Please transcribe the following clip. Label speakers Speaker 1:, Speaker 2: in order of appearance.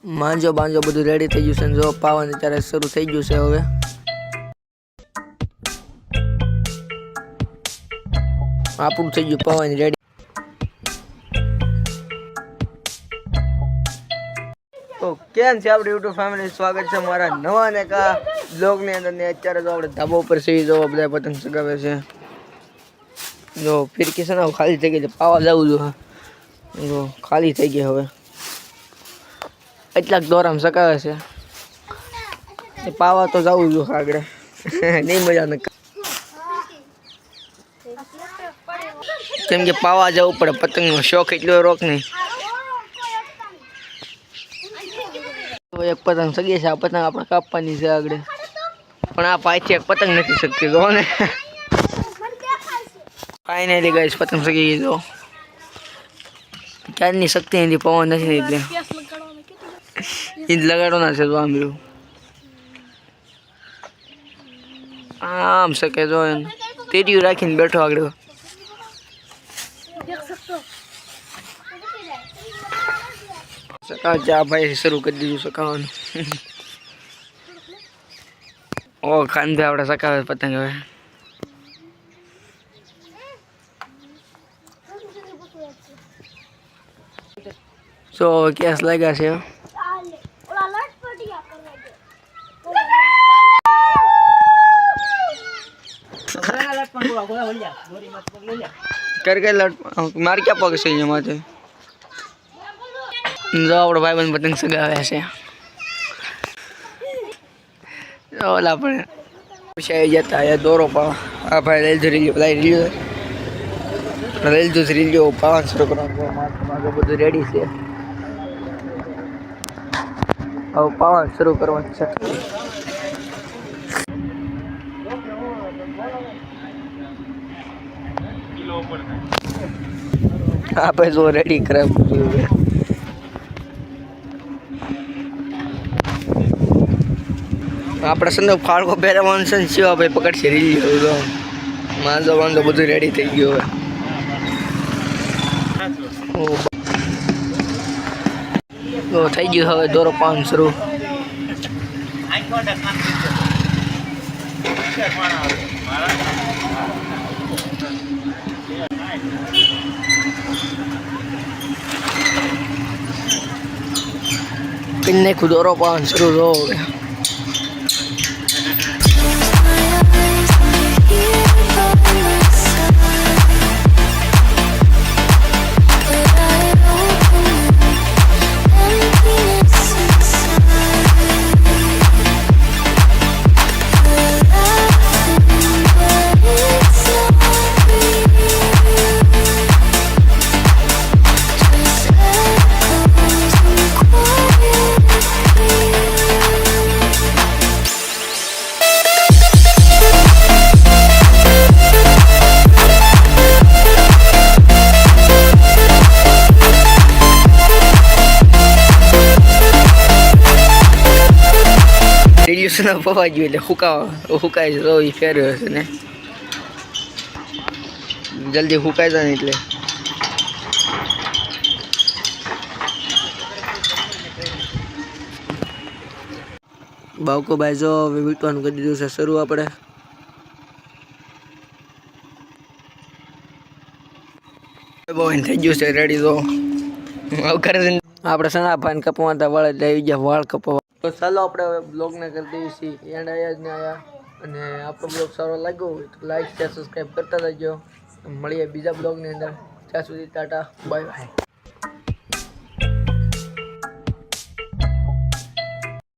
Speaker 1: માંજો બાંજો બધું રેડી થઈ ગયું છે ને જો પાવાનું ત્યારે શરૂ થઈ ગયું છે હવે આપણું થઈ ગયું પાવાની રેડી તો કેમ છે આપણી યુટ્યુબ ફેમિલી સ્વાગત છે મારા નવા ને કા બ્લોગ ની અંદર ને અત્યારે તો આપણે ધાબા ઉપર સીવી જો બધા પતંગ ચગાવે છે જો ફિરકી છે ને ખાલી થઈ ગઈ છે પાવા જવું જો ખાલી થઈ ગઈ હવે એટલાક દોરામ સકાવે છે પાવા તો જવું જોઈએ આગળ નહીં મજા ન કેમ કે પાવા જવું પડે પતંગનો શોખ એટલો રોક નહીં એક પતંગ સગી છે આ પતંગ આપણે કાપવાની છે આગળ પણ આ પાછી એક પતંગ નથી શકતી જો ને ફાઇનલી ગાઈસ પતંગ સગી ગઈ જો ક્યારની શક્તિ એની પવન નથી એટલે ઈદ લગાડવાના છે તો આમ રહ્યું આમ શકે જો તેડિયું રાખીને બેઠો આગળ સકા ચા ભાઈ શરૂ કરી દીધું સકાવાનું ઓ ખાંધે આપણે સકાવે પતંગ હવે સો કેસ લાગ્યા છે कर मार क्या पग से माथे जो आप भाई बहन पतंग सगावे છે ઓલા પણ પૂછાઈ જતા એ દોરો પાવા આ ભાઈ રેલ ધરી લ્યો પાવન શરૂ કરવાનું માથે બધું રેડી છે હવે પાવન શરૂ કરવાનું છે हाँ भाई जो रेडी करे આપણે સંદો ફાળકો પહેરવાનું છે ને શિવા ભાઈ પકડશે રીલ તો માંજો વાંધો બધું રેડી થઈ ગયું હવે તો થઈ ગયું હવે દોરો પાન શરૂ किन्ने खुदोरो पान शुरू हो गया રેડિયેશન પવા ગયું એટલે હુકાય છે તો એ ફેર્યો છે ને જલ્દી હુકાય જાય ને એટલે બાવકો ભાઈ જો હવે વીટવાનું કરી દીધું છે શરૂ આપણે બહુ થઈ ગયું છે રેડી તો આપણે સના ભાઈને કપવા વાળ એટલે આવી ગયા વાળ કપવા તો ચાલો આપણે હવે બ્લોગને કરી દઈએ છીએ એન્ડ આયા જ ને આયા અને આપણો બ્લોગ સારો લાગ્યો હોય તો લાઈક શેર સબસ્ક્રાઈબ કરતા રહેજો મળીએ બીજા બ્લોગની અંદર ત્યાં સુધી ટાટા બાય બાય